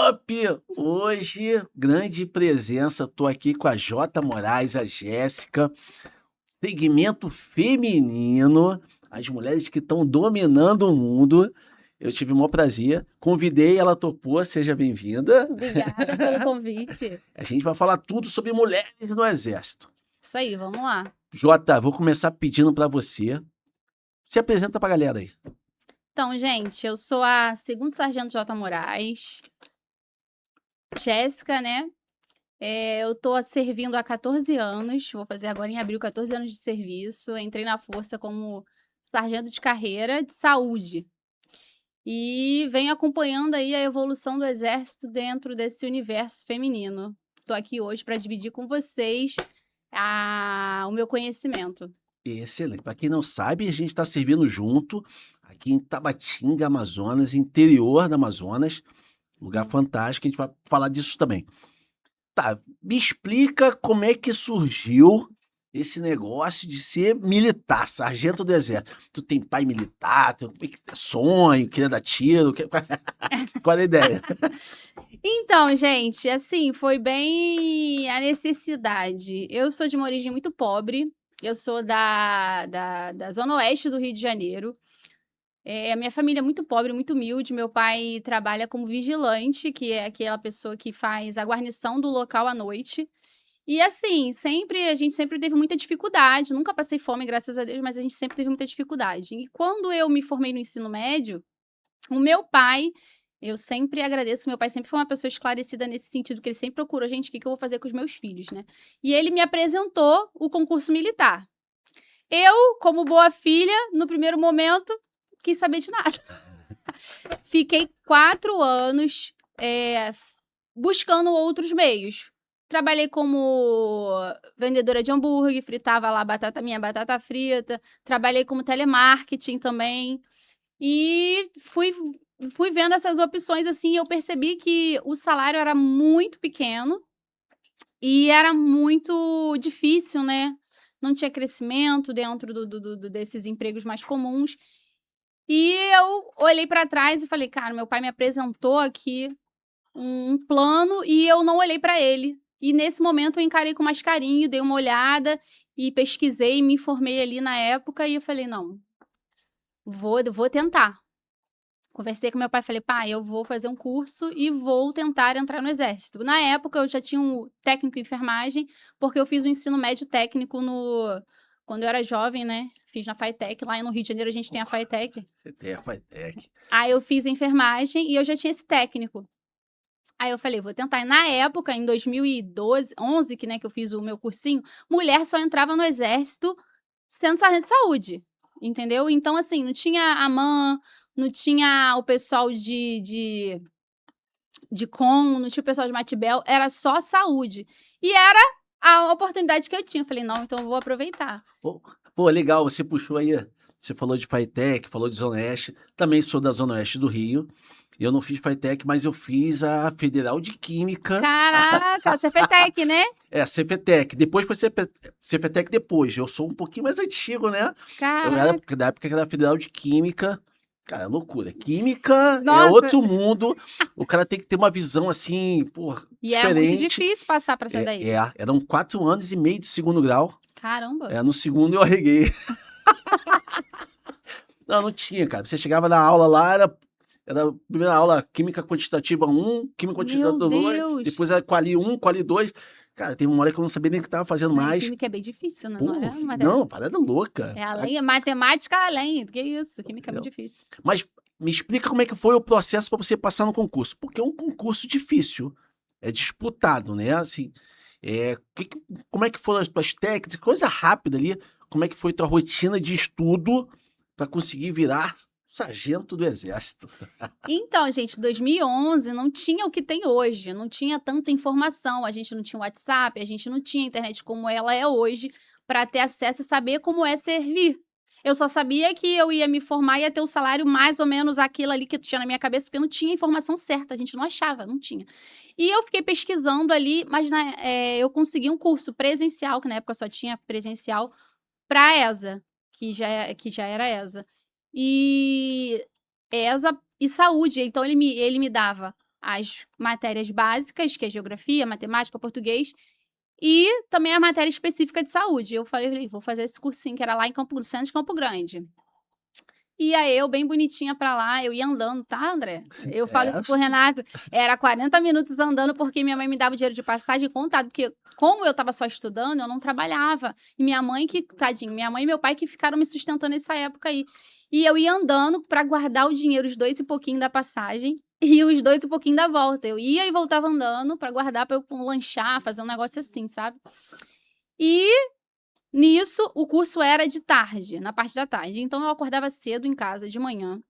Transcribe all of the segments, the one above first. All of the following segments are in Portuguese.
Top! Hoje, grande presença, tô aqui com a Jota Moraes, a Jéssica, segmento feminino, as mulheres que estão dominando o mundo. Eu tive o maior prazer, convidei, ela topou, seja bem-vinda. Obrigada pelo convite. A gente vai falar tudo sobre mulheres no Exército. Isso aí, vamos lá. Jota, vou começar pedindo para você. Se apresenta pra galera aí. Então, gente, eu sou a 2º Sargento Jota Moraes. Jéssica, né? Eu tô servindo há 14 anos, vou fazer agora em abril 14 anos de serviço. Entrei na Força como sargento de carreira de saúde. E venho acompanhando aí a evolução do Exército dentro desse universo feminino. Tô aqui hoje para dividir com vocês o meu conhecimento. Excelente. Para quem não sabe, a gente está servindo junto aqui em Tabatinga, Amazonas, interior da Amazonas. Lugar fantástico, a gente vai falar disso também. Tá, me explica como é que surgiu esse negócio de ser militar, sargento do exército. Tu tem pai militar, sonho, queria dar tiro, qual é a ideia? Então, gente, assim, foi bem a necessidade. Eu sou de uma origem muito pobre, eu sou da Zona Oeste do Rio de Janeiro. A minha família é muito pobre, muito humilde. Meu pai trabalha como vigilante, que é aquela pessoa que faz a guarnição do local à noite. E assim, a gente sempre teve muita dificuldade. Nunca passei fome, graças a Deus, mas a gente sempre teve muita dificuldade. E quando eu me formei no ensino médio, o meu pai, eu sempre agradeço, meu pai sempre foi uma pessoa esclarecida nesse sentido, que ele sempre procurou, gente, o que eu vou fazer com os meus filhos, né? E ele me apresentou o concurso militar. Eu, como boa filha, no primeiro momento, quis saber de nada. Fiquei 4 anos buscando outros meios. Trabalhei como vendedora de hambúrguer, fritava lá minha batata frita. Trabalhei como telemarketing também. E fui vendo essas opções, assim, eu percebi que o salário era muito pequeno e era muito difícil, né? Não tinha crescimento dentro desses empregos mais comuns. E eu olhei para trás e falei, cara, meu pai me apresentou aqui um plano e eu não olhei para ele. E nesse momento eu encarei com mais carinho, dei uma olhada e pesquisei, me informei ali na época e eu falei, não, vou tentar. Conversei com meu pai, falei, pai, eu vou fazer um curso e vou tentar entrar no Exército. Na época, eu já tinha um técnico em enfermagem, porque eu fiz o ensino médio técnico quando eu era jovem, né? Fiz na FATEC, lá no Rio de Janeiro a gente tem a FATEC. Você tem a FATEC. Aí eu fiz a enfermagem e eu já tinha esse técnico. Aí eu falei, vou tentar. E na época, em 2012, 11, que eu fiz o meu cursinho, mulher só entrava no Exército sendo sargento de saúde, entendeu? Então, assim, não tinha a AMAN, não tinha o pessoal de Com, não tinha o pessoal de Matibel, era só saúde. E era a oportunidade que eu tinha. Eu falei, não, então eu vou aproveitar. Pô, legal, você puxou aí, você falou de FATEC, falou de Zona Oeste, também sou da Zona Oeste do Rio. Eu não fiz FATEC, mas eu fiz a Federal de Química. Caraca, Cefetec, né? Cefetec. Depois foi Cefetec depois. Eu sou um pouquinho mais antigo, né? Eu era Caraca. da época que era Federal de Química. Cara, loucura. Química é Nossa. outro mundo. O cara tem que ter uma visão assim, pô, E é muito diferente. difícil passar pra sair daí. Eram 4 anos e meio de segundo grau. Caramba. No segundo eu arreguei. Não tinha, cara. Você chegava na aula lá, era a primeira aula Química Quantitativa 1, Química Quantitativa 2, depois era Quali 1, Quali 2. Cara, teve uma hora que eu não sabia nem o que estava fazendo mais. Química é bem difícil, né? Pô, não, parada louca. É além, matemática além. Que isso? Química é muito difícil. Mas me explica como é que foi o processo para você passar no concurso. Porque é um concurso difícil. É disputado, né? Assim, como é que foram as tuas técnicas? Coisa rápida ali. Como é que foi tua rotina de estudo para conseguir virar sargento do Exército? Então, gente, 2011 não tinha o que tem hoje, não tinha tanta informação, a gente não tinha WhatsApp, a gente não tinha internet como ela é hoje para ter acesso e saber como é servir. Eu só sabia que eu ia me formar e ia ter um salário mais ou menos aquilo ali que tinha na minha cabeça, porque eu não tinha informação certa, a gente não achava, não tinha. E eu fiquei pesquisando ali, mas eu consegui um curso presencial, que na época só tinha presencial, para a ESA, que já era ESA. E ESA e saúde, então ele me dava as matérias básicas, que é geografia, matemática, português, e também a matéria específica de saúde. Eu falei: "Vou fazer esse cursinho", que era lá no centro de Campo Grande. E aí eu bem bonitinha pra lá, eu ia andando, tá, André? Eu falo É, isso pro Renato, era 40 minutos andando, porque minha mãe me dava o dinheiro de passagem contado, porque como eu estava só estudando, eu não trabalhava. E minha mãe que, tadinho, minha mãe e meu pai que ficaram me sustentando nessa época aí. E eu ia andando pra guardar o dinheiro, os 2 e pouquinho da passagem e os 2 e pouquinho da volta. Eu ia e voltava andando pra guardar pra eu lanchar, fazer um negócio assim, sabe? E nisso, o curso era de tarde, na parte da tarde. Então eu acordava cedo em casa, de manhã,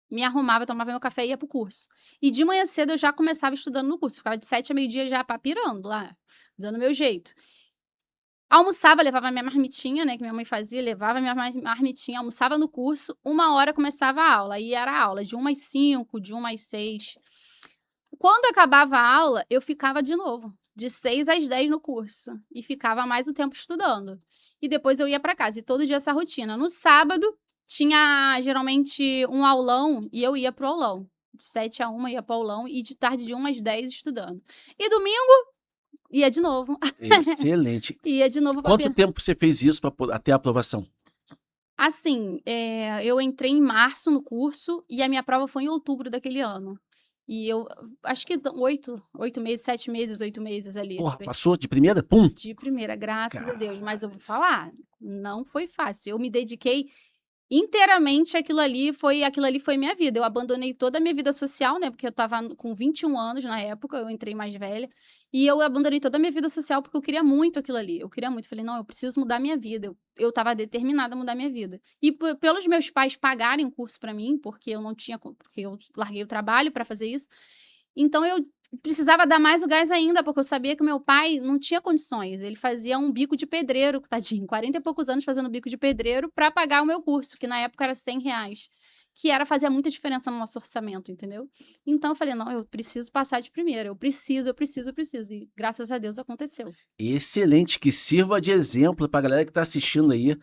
me arrumava, tomava meu café e ia pro curso. E de manhã cedo eu já começava estudando no curso, ficava de 7 a meio-dia já papirando lá, dando meu jeito. Almoçava, levava minha marmitinha, né, que minha mãe fazia, levava minha marmitinha, almoçava no curso, 1 hora começava a aula, aí era a aula de 1 às 5, de 1 às 6. Quando acabava a aula, eu ficava de novo, de 6 às 10 no curso, e ficava mais um tempo estudando. E depois eu ia para casa, e todo dia essa rotina. No sábado, tinha geralmente um aulão, e eu ia pro aulão. De 7 a 1 ia pro aulão, e de tarde de 1 às 10 estudando. E domingo, ia de novo. excelente. Ia de novo pra Quanto tempo você fez isso até a aprovação? Assim, eu entrei em março no curso, e a minha prova foi em outubro daquele ano. E eu acho que 8 meses, 7 meses, 8 meses ali, Porra, por aí. passou de primeira? Pum! De primeira, graças a Deus. Mas eu vou Cara, falar, não foi fácil. Eu me dediquei inteiramente aquilo ali foi minha vida. Eu abandonei toda a minha vida social, né, porque eu estava com 21 anos na época, eu entrei mais velha, e eu abandonei toda a minha vida social, porque eu queria muito aquilo ali. Eu queria muito, falei: "Não, eu preciso mudar minha vida". Eu estava determinada a mudar minha vida. E pelos meus pais pagarem o curso para mim, porque eu não tinha porque eu larguei o trabalho para fazer isso, então eu precisava dar mais o gás ainda, porque eu sabia que o meu pai não tinha condições, ele fazia um bico de pedreiro, tadinho, 40 e poucos anos fazendo bico de pedreiro para pagar o meu curso, que na época era R$ 100, que fazia muita diferença no nosso orçamento, entendeu. Então eu falei: "Não, eu preciso passar de primeira, eu preciso, eu preciso, eu preciso", e graças a Deus aconteceu. excelente, que sirva de exemplo pra galera que tá assistindo aí.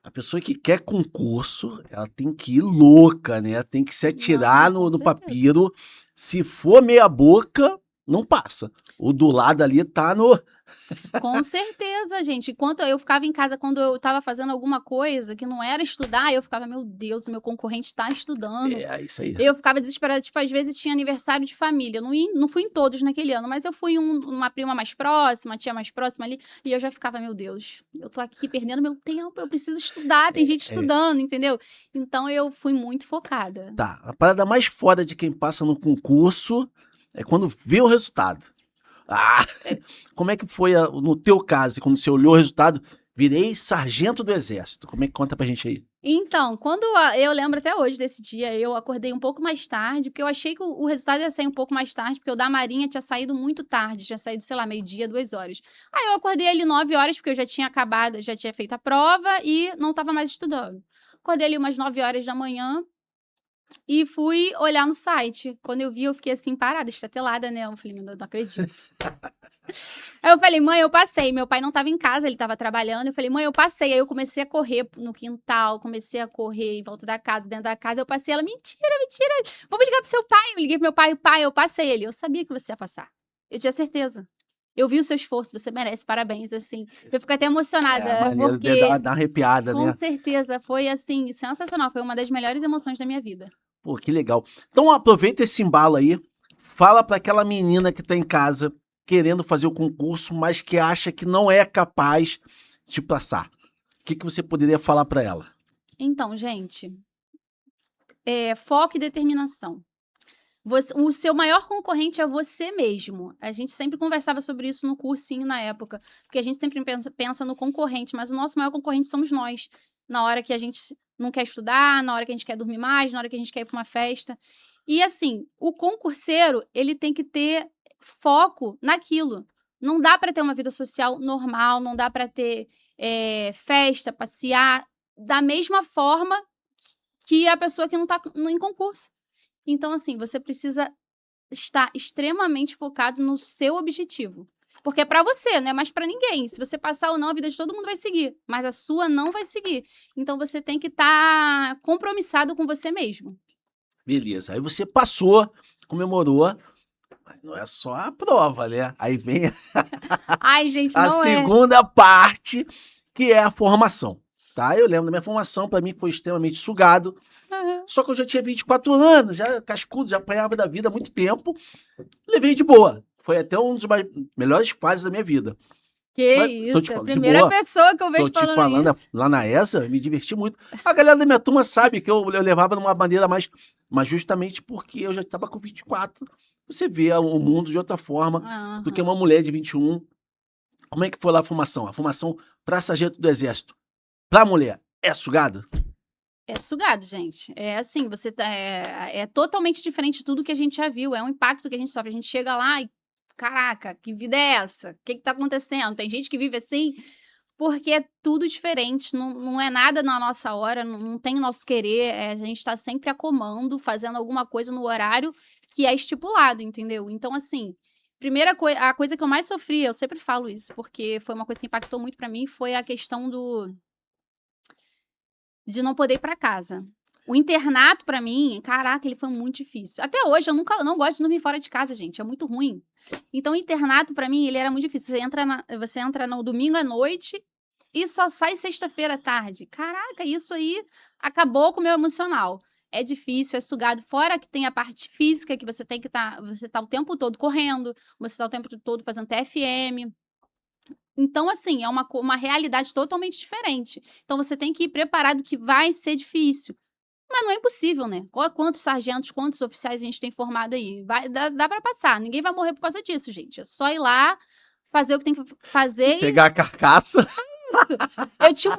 A pessoa que quer concurso, ela tem que ir louca, né? Tem que se Não, atirar com no certeza. papiro. Se for meia boca, não passa. O do lado ali tá no. Com certeza, gente. Enquanto eu ficava em casa, quando eu estava fazendo alguma coisa que não era estudar, eu ficava: "Meu Deus, o meu concorrente está estudando". É, isso aí. Eu ficava desesperada, tipo, às vezes tinha aniversário de família, eu não fui em todos naquele ano, mas eu fui em uma prima mais próxima, tia mais próxima ali, e eu já ficava: "Meu Deus, eu tô aqui perdendo meu tempo, eu preciso estudar, tem gente É, estudando", entendeu. Então eu fui muito focada. tá. A parada mais foda de quem passa no concurso é quando vê o resultado. Ah! Como é que foi no teu caso, quando você olhou o resultado? Virei sargento do exército. Como é que conta pra gente aí? Então, eu lembro até hoje desse dia, eu acordei um pouco mais tarde, porque eu achei que o resultado ia sair um pouco mais tarde, porque o da Marinha tinha saído muito tarde, tinha saído, sei lá, meio-dia, 2 horas. Aí eu acordei ali 9 horas, porque eu já tinha acabado, já tinha feito a prova e não estava mais estudando. Acordei ali umas 9 horas da manhã e fui olhar no site. Quando eu vi, eu fiquei assim, parada, estatelada, né? Eu falei: "Meu Deus, não acredito". Aí eu falei: "Mãe, eu passei". Meu pai não estava em casa, ele estava trabalhando. Eu falei: "Mãe, eu passei". Aí eu comecei a correr no quintal, comecei a correr em volta da casa, dentro da casa. Eu passei. Ela: "Mentira, mentira. Vamos ligar pro seu pai". Eu liguei pro meu pai: "Pai, eu passei". Ele: "Eu sabia que você ia passar. Eu tinha certeza. Eu vi o seu esforço, você merece, parabéns", assim. Eu fico até É, emocionada, maneiro, porque dá uma arrepiada, com né? certeza foi, assim, sensacional. Foi uma das melhores emoções da minha vida. Pô, que legal. Então aproveita esse embalo aí, fala pra aquela menina que tá em casa querendo fazer o concurso, mas que acha que não é capaz de passar. O que que você poderia falar pra ela? Então, gente, foco e determinação. O seu maior concorrente é você mesmo. A gente sempre conversava sobre isso no cursinho na época, porque a gente sempre pensa no concorrente, mas o nosso maior concorrente somos nós. Na hora que a gente não quer estudar, na hora que a gente quer dormir mais, na hora que a gente quer ir para uma festa. E assim, o concurseiro, ele tem que ter foco naquilo. Não dá para ter uma vida social normal, não dá para ter festa, passear da mesma forma que a pessoa que não está em concurso. Então, assim, você precisa estar extremamente focado no seu objetivo. Porque é pra você, não é mais pra ninguém. Se você passar ou não, a vida de todo mundo vai seguir, mas a sua não vai seguir. Então você tem que estar compromissado com você mesmo. Beleza. Aí você passou, comemorou. Não é só a prova, né? Aí vem Ai, gente, a não é. segunda parte, que é a formação, tá? Eu lembro da minha formação, pra mim foi extremamente sugado, Aham. só que eu já tinha 24 anos, já cascudo, já apanhava da vida há muito tempo, levei de boa. Foi até um dos melhores fases da minha vida. Que Mas tô te isso, é a falando, de primeira boa. pessoa que eu Tô vejo te falando falando, isso. lá na ESA, me diverti muito. A galera da minha turma sabe que eu levava numa maneira mais. Mas justamente porque eu já estava com 24. Você vê o mundo de outra forma do que Aham. uma mulher de 21. Como é que foi lá a formação? A formação para sargento do Exército, pra mulher, é sugado? É sugado, gente. É assim, você tá é totalmente diferente de tudo que a gente já viu, é um impacto que a gente sofre. A gente chega lá e: "Caraca, que vida é essa? O que que tá acontecendo?". Tem gente que vive assim, porque é tudo diferente, não é nada na nossa hora, não tem o nosso querer, a gente tá sempre a comando, fazendo alguma coisa no horário que é estipulado, entendeu. Então assim, a coisa que eu mais sofri, eu sempre falo isso, porque foi uma coisa que impactou muito pra mim, foi a questão de não poder ir pra casa. O internato pra mim, caraca, ele foi muito difícil. Até hoje eu não gosto de dormir fora de casa, gente, é muito ruim. Então o internato pra mim, ele era muito difícil. Você entra no domingo à noite e só sai sexta-feira à tarde. Caraca, isso aí acabou com o meu emocional. É difícil, é sugado. Fora que tem a parte física, que você tem que você tá o tempo todo correndo, você tá o tempo todo fazendo TFM. Então, assim, é uma realidade totalmente diferente. Então você tem que ir preparado que vai ser difícil. Mas não é impossível, né? Quantos sargentos, quantos oficiais a gente tem formado aí? Dá pra passar. Ninguém vai morrer por causa disso, gente. É só ir lá, fazer o que tem que fazer e Pegar a carcaça, isso. Eu tinha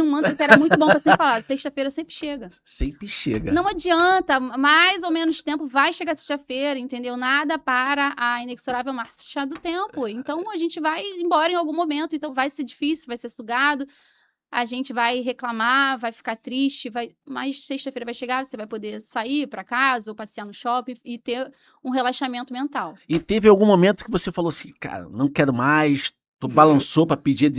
um mantra que era muito bom pra sempre falar: sexta-feira sempre chega. sempre chega. Não adianta, mais ou menos tempo vai chegar sexta-feira, entendeu? Nada para a inexorável marcha do tempo. Então a gente vai embora em algum momento, então vai ser difícil, vai ser sugado, a gente vai reclamar, vai ficar triste, mas sexta-feira vai chegar, você vai poder sair para casa ou passear no shopping e ter um relaxamento mental. E teve algum momento que você falou assim, cara, não quero mais, tu balançou pra pedir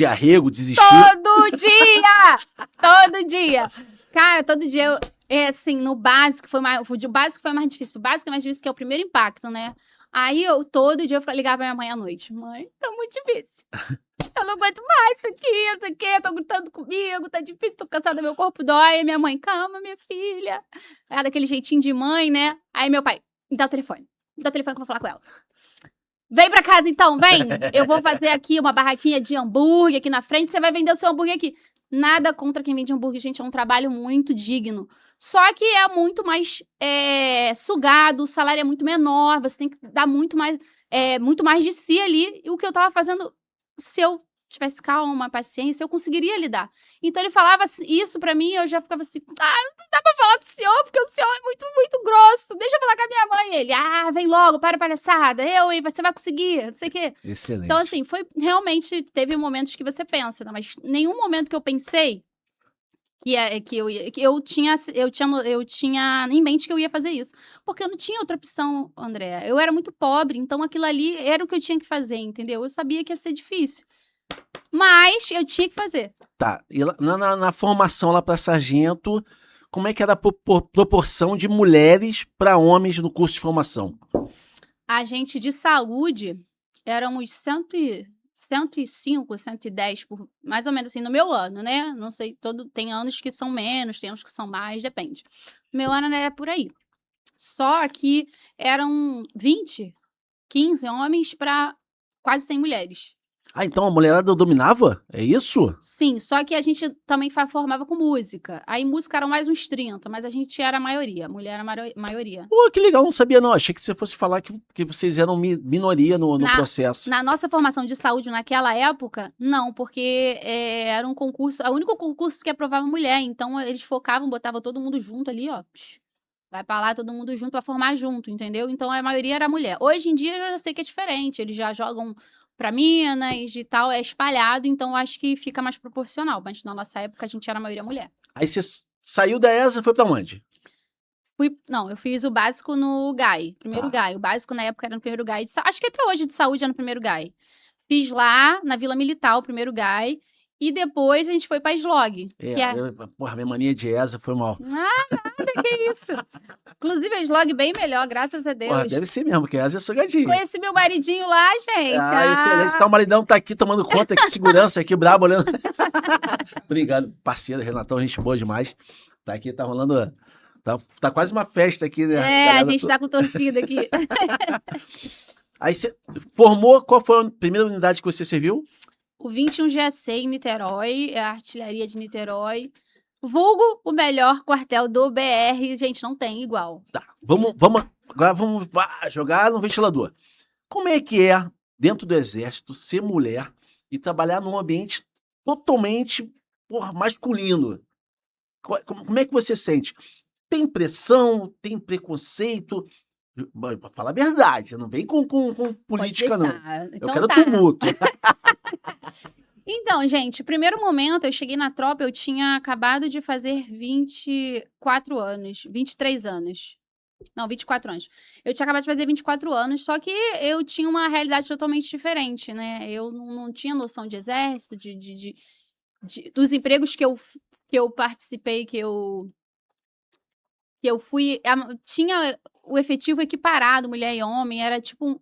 arrego, desistiu? Todo dia! Todo dia! Cara, todo dia assim, no básico o básico foi mais difícil. O básico é mais difícil, que é o primeiro impacto, né? Aí todo dia eu ligava pra minha mãe à noite: "Mãe, tá muito difícil. Eu não aguento mais isso aqui, tô gritando comigo, tá difícil, tô cansada, meu corpo dói". Aí minha mãe: "Calma, minha filha". Ela daquele jeitinho de mãe, né? Aí meu pai: "Me dá o telefone. Me dá o telefone que eu vou falar com ela". "Vem pra casa então, vem! Eu vou fazer aqui uma barraquinha de hambúrguer aqui na frente, você vai vender o seu hambúrguer aqui". Nada contra quem vende hambúrguer, gente, é um trabalho muito digno. Só que é muito mais sugado, o salário é muito menor, você tem que dar muito mais de si ali. E o que eu tava fazendo, se eu tivesse calma, paciência, eu conseguiria lidar. Então ele falava isso pra mim, eu já ficava assim: "Ah, não dá pra falar com o senhor, porque o senhor é muito, muito grosso. Deixa eu falar com a minha mãe". Ele: "Ah, vem logo, para palhaçada. Você vai conseguir, não sei o quê". Então, Excelente. assim, realmente teve momentos que você pensa, né, mas nenhum momento que eu pensei eu tinha em mente que eu ia fazer isso. Porque eu não tinha outra opção, André. Eu era muito pobre, então aquilo ali era o que eu tinha que fazer, entendeu? Eu sabia que ia ser difícil, mas eu tinha que fazer. Tá, e na formação lá pra sargento, como é que era a proporção de mulheres pra homens no curso de formação? A gente de saúde éramos 105, 110 por mais ou menos assim, no meu ano, né, não sei, tem anos que são menos, tem anos que são mais, depende. No meu ano era por aí. Só que eram 15 homens para quase 100 mulheres. Ah, então a mulherada dominava? É isso? Sim, só que a gente também formava com música. Aí música eram mais uns 30, mas a gente era a maioria, mulher era a maioria. Pô, que legal, não sabia não. Achei que você fosse falar que vocês eram minoria no Na processo. na nossa formação de saúde naquela época, não, porque, era um concurso, o único concurso que aprovava mulher, então eles focavam, botavam todo mundo junto ali, ó, vai pra lá todo mundo junto pra formar junto, entendeu. Então a maioria era mulher. Hoje em dia eu já sei que é diferente, eles já jogam pra Minas e tal, é espalhado, então eu acho que fica mais proporcional, mas na nossa época a gente era a maioria mulher. Aí você saiu da ESA e foi pra onde? Não, eu fiz o básico no GAI, primeiro Tá. GAI, o básico na época era no primeiro GAI acho que até hoje de saúde é no primeiro GAI. Fiz lá na Vila Militar o primeiro GAI, E depois a gente foi pra Slog, É, que é... porra, minha mania de ESA foi mal. Ah, nada, que isso. Inclusive a Slog bem melhor, graças a Porra, Deus. deve ser mesmo, porque ESA é sugadinho. Conheci meu maridinho lá, gente. Excelente. Tá, o maridão tá aqui tomando conta, que segurança aqui, brabo, olhando. Obrigado, parceiro, Renatão, gente boa demais. Tá aqui, tá rolando... Tá quase uma festa aqui, né? É, a Galera gente tá com torcida aqui. Aí você formou, qual foi a primeira unidade que você serviu? O 21 GAC em Niterói, é a artilharia de Niterói. Vulgo o melhor quartel do BR, gente, não tem igual. Tá, agora vamos jogar no ventilador. Como é que é, dentro do exército, ser mulher e trabalhar num ambiente totalmente, porra, masculino? Como é que você sente? Tem pressão, tem preconceito? Fala a verdade, não vem com política, não. Eu Então quero tá. tumulto. Então, gente, primeiro momento, eu cheguei na tropa, eu tinha acabado de fazer 24 anos, 23 anos. Não, 24 anos. Eu tinha acabado de fazer 24 anos, só que eu tinha uma realidade totalmente diferente, né? Eu não tinha noção de exército, dos empregos que eu participei, que eu fui. Tinha o efetivo equiparado, mulher e homem, era tipo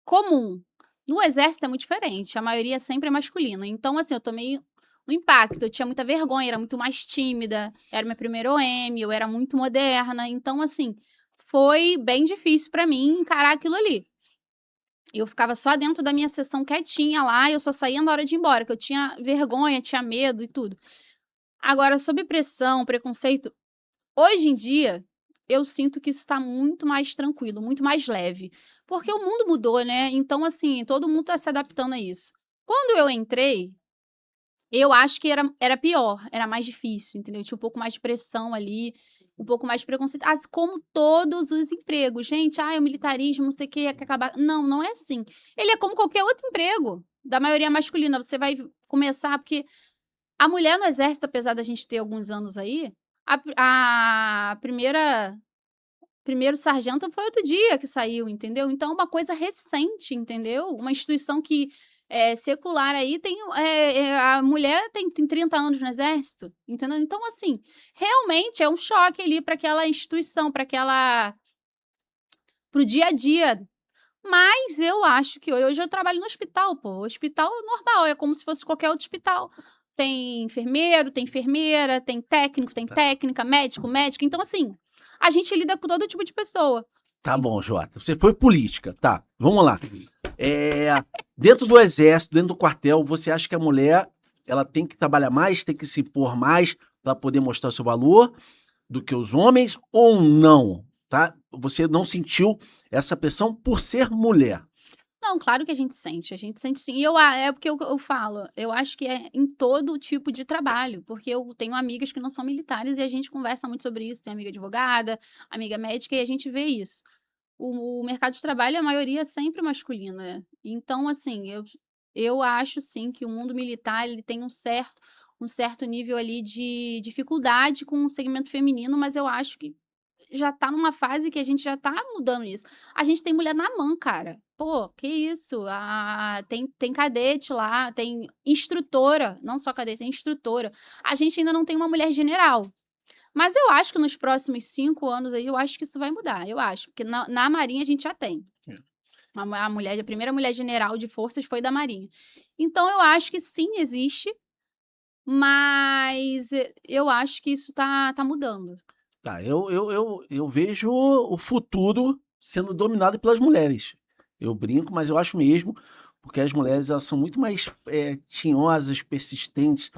comum. No exército é muito diferente, a maioria sempre é masculina. Então, assim, eu tomei um impacto, eu tinha muita vergonha, era muito mais tímida, era minha primeira OM, eu era muito moderna. Então, assim, foi bem difícil pra mim encarar aquilo ali. Eu ficava só dentro da minha sessão quietinha lá, eu só saía na hora de ir embora, que eu tinha vergonha, tinha medo e tudo. Agora, sob pressão, preconceito, hoje em dia, eu sinto que isso tá muito mais tranquilo, muito mais leve. Porque o mundo mudou, né? Então, assim, todo mundo tá se adaptando a isso. Quando eu entrei, eu acho que era pior, era mais difícil, entendeu? Tinha um pouco mais de pressão ali, um pouco mais de preconceito. Como todos os empregos. Gente, o militarismo, não sei o que, quer acabar. Não, não é assim. Ele é como qualquer outro emprego, da maioria masculina. Você vai começar, porque a mulher no exército, apesar da gente ter alguns anos aí, a primeiro sargento foi outro dia que saiu, entendeu? Então, é uma coisa recente, entendeu? Uma instituição que é secular aí, a mulher tem 30 anos no exército, entendeu? Então, assim, realmente é um choque ali para aquela instituição, pro dia a dia. Mas eu acho que hoje eu trabalho no hospital, pô. Hospital normal, é como se fosse qualquer outro hospital. Tem enfermeiro, tem enfermeira, tem técnico, tem técnica, médico, médica. Então, assim, a gente lida com todo tipo de pessoa. Tá bom, Jota. Você foi política. Tá, vamos lá. Dentro do exército, dentro do quartel, você acha que a mulher ela tem que trabalhar mais, tem que se impor mais para poder mostrar seu valor do que os homens ou não? Tá? Você não sentiu essa pressão por ser mulher? Não, claro que a gente sente sim. E é porque eu falo, eu acho que é em todo tipo de trabalho, porque eu tenho amigas que não são militares e a gente conversa muito sobre isso. Tem amiga advogada, amiga médica, e a gente vê isso. O mercado de trabalho, a maioria é sempre masculina. Então, assim, eu acho sim que o mundo militar ele tem um certo nível ali de dificuldade com o segmento feminino, mas eu acho que já tá numa fase que a gente já tá mudando isso. A gente tem mulher na mão, cara. Pô, que isso? Tem cadete lá, tem instrutora, não só cadete, tem instrutora. A gente ainda não tem uma mulher general. Mas eu acho que nos próximos 5 anos aí, eu acho que isso vai mudar, eu acho. Porque na Marinha a gente já tem. A primeira mulher general de forças foi da Marinha. Então eu acho que sim, existe, mas eu acho que isso tá mudando. Tá, eu vejo o futuro sendo dominado pelas mulheres. Eu brinco, mas eu acho mesmo, porque as mulheres elas são muito mais tinhosas, persistentes,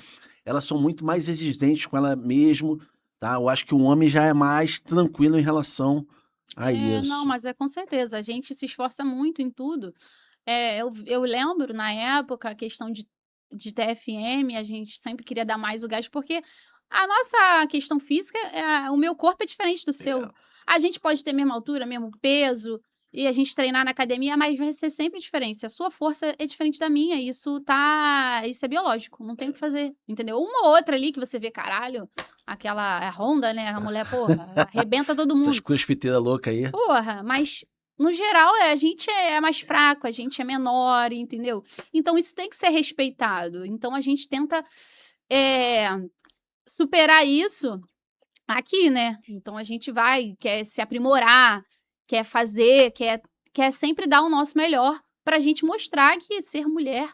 elas são muito mais exigentes com ela mesmo, tá? Eu acho que o homem já é mais tranquilo em relação a Não, isso. mas é com certeza, a gente se esforça muito em tudo. Eu lembro, na época, a questão de TFM, a gente sempre queria dar mais o gás, porque a nossa questão física, o meu corpo é diferente do seu. A gente pode ter a mesma altura, mesmo peso, e a gente treinar na academia, mas vai ser sempre diferente. A sua força é diferente da minha, isso é biológico, não tem o que fazer, entendeu? Uma ou outra ali que você vê, caralho, a Honda, né, a mulher, porra, arrebenta todo Essas mundo. crossfiteiras loucas aí. Porra, mas No geral, a gente é mais fraco, a gente é menor, entendeu? Então isso tem que ser respeitado. Então a gente tenta, eh, superar isso aqui, né. Então a gente vai, quer se aprimorar, quer fazer, quer sempre dar o nosso melhor pra gente mostrar que ser mulher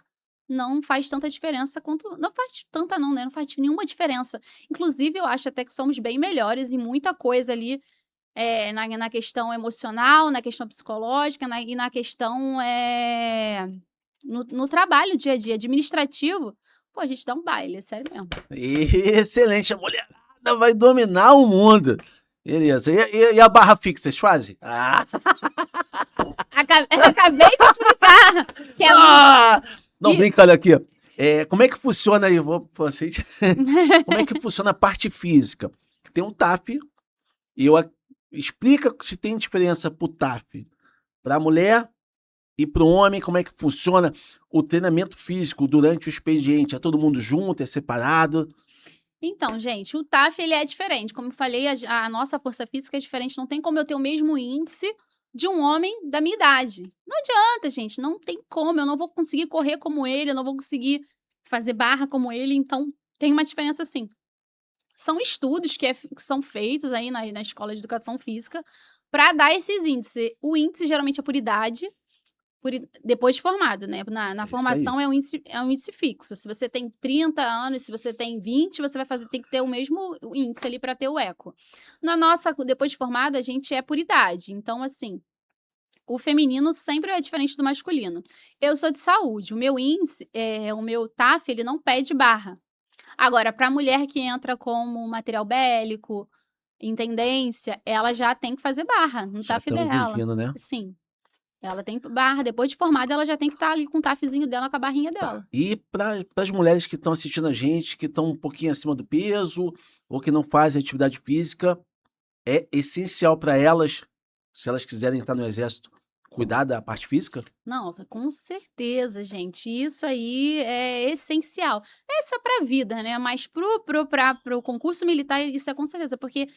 não faz tanta diferença quanto não faz tanta não, né, não faz nenhuma diferença. Inclusive eu acho até que somos bem melhores em muita coisa ali, na questão emocional, na questão psicológica, e na questão, no trabalho dia a dia, administrativo, pô, a gente dá um baile, é sério mesmo. Excelente, a mulherada vai dominar o mundo. Beleza. E a barra fixa, vocês fazem? Ah! Acabei de explicar que é Ah! Não, e brincando aqui. Como é que funciona aí? Vocês, como é que funciona a parte física? Tem um TAF e explica se tem diferença pro TAF para a mulher e para o homem, como é que funciona o treinamento físico durante o expediente? É todo mundo junto, é separado? Então, gente, o TAF ele é diferente. Como eu falei, a nossa força física é diferente. Não tem como eu ter o mesmo índice de um homem da minha idade. Não adianta, gente. Não tem como. Eu não vou conseguir correr como ele, eu não vou conseguir fazer barra como ele. Então, tem uma diferença sim. São estudos que são feitos aí na escola de educação física para dar esses índices. O índice geralmente é por idade, depois de formado, né, na É isso aí. formação é um índice fixo, se você tem 30 anos, se você tem 20, você vai tem que ter o mesmo índice ali para ter o eco. Na nossa depois de formado, a gente é por idade, então assim, o feminino sempre é diferente do masculino. Eu sou de saúde, o meu índice, o meu TAF, ele não pede barra. Agora pra mulher que entra como material bélico, em tendência, ela já tem que fazer barra no Já TAF estão dela. exigindo, né? Sim. Ela tem barra, depois de formada, ela já tem que estar ali com o TAFzinho dela, com a barrinha Tá. dela. E para as mulheres que estão assistindo a gente, que estão um pouquinho acima do peso ou que não fazem atividade física, é essencial para elas, se elas quiserem entrar no exército, cuidar da parte física? Nossa, com certeza, gente, isso aí é essencial. Essa é pra vida, né, mas pro concurso militar, isso é com certeza, porque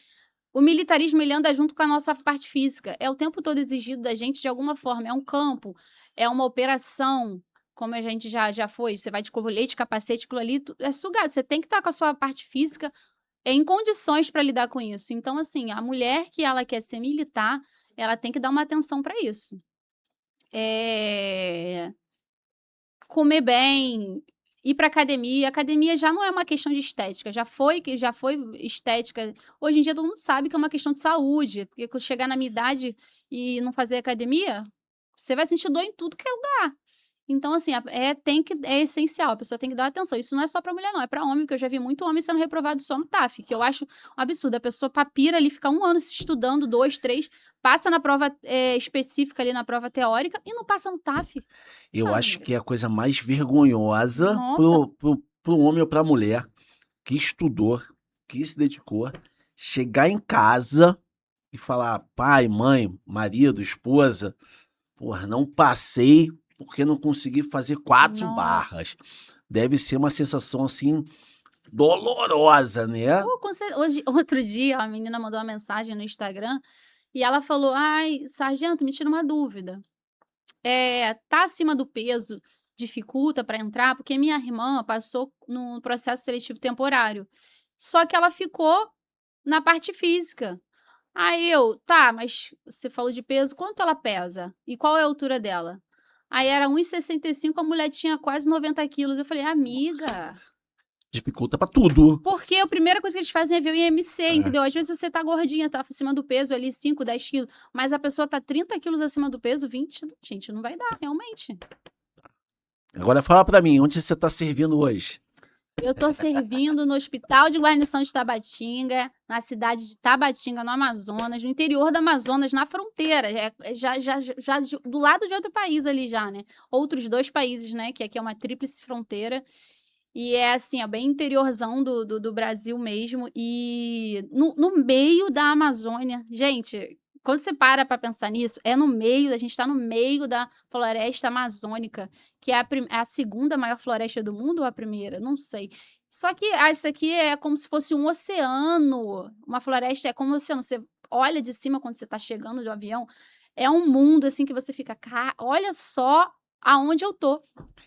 o militarismo, ele anda junto com a nossa parte física, é o tempo todo exigido da gente de alguma forma, é um campo, é uma operação, como a gente já foi, você vai de colete, capacete, aquilo ali é sugado, você tem que estar com a sua parte física em condições para lidar com isso. Então, assim, a mulher que ela quer ser militar, ela tem que dar uma atenção para isso. Eh, comer bem, ir para academia. Academia já não é uma questão de estética, já foi estética. Hoje em dia todo mundo sabe que é uma questão de saúde, porque quando chegar na minha idade e não fazer academia, você vai sentir dor em tudo que é lugar. Então, assim, é essencial, a pessoa tem que dar atenção. Isso não é só pra mulher não, é pra homem, porque eu já vi muito homem sendo reprovado só no TAF, que eu acho um absurdo. A pessoa papira ali, fica 1 ano se estudando, 2, 3, passa na prova, específica ali, na prova teórica, e não passa no TAF. Eu Ah, acho que é a coisa mais vergonhosa nota pro homem ou pra mulher que estudou, que se dedicou, chegar em casa e falar: pai, mãe, marido, esposa, porra, não passei porque não consegui fazer 4 nossa. barras. Deve ser uma sensação assim dolorosa, né? Pô, hoje outro dia a menina mandou uma mensagem no Instagram, e ela falou: "Ai, sargento, me tira uma dúvida. Tá acima do peso dificulta para entrar, porque minha irmã passou no processo seletivo temporário, só que ela ficou na parte física. Aí eu: "Tá, mas você falou de peso, quanto ela pesa? E qual é a altura dela?" Aí era 1,65, a mulher tinha quase 90 quilos. Eu falei: "Amiga, Dificulta pra tudo. porque a primeira coisa que eles fazem é ver o IMC, É. entendeu? Às vezes você tá gordinha, tá acima do peso ali 5, 10 quilos, mas a pessoa tá 30 quilos acima do peso, 20, gente, não vai dar, realmente." Agora fala pra mim, onde você tá servindo hoje? Eu tô servindo no Hospital de Guarnição de Tabatinga, na cidade de Tabatinga, no Amazonas, no interior do Amazonas, na fronteira, do lado de outro país ali já, né, outros 2 países, né, que aqui é uma tríplice fronteira, e é assim, é bem interiorzão do Brasil mesmo, e no meio da Amazônia. Gente, quando você para pensar nisso, a gente tá no meio da floresta amazônica, que é a segunda maior floresta do mundo ou a primeira? Não sei. Só que, isso aqui é como se fosse um oceano, uma floresta é como um oceano, você olha de cima quando você tá chegando de avião, É um mundo, assim, que você fica: olha só aonde eu tô".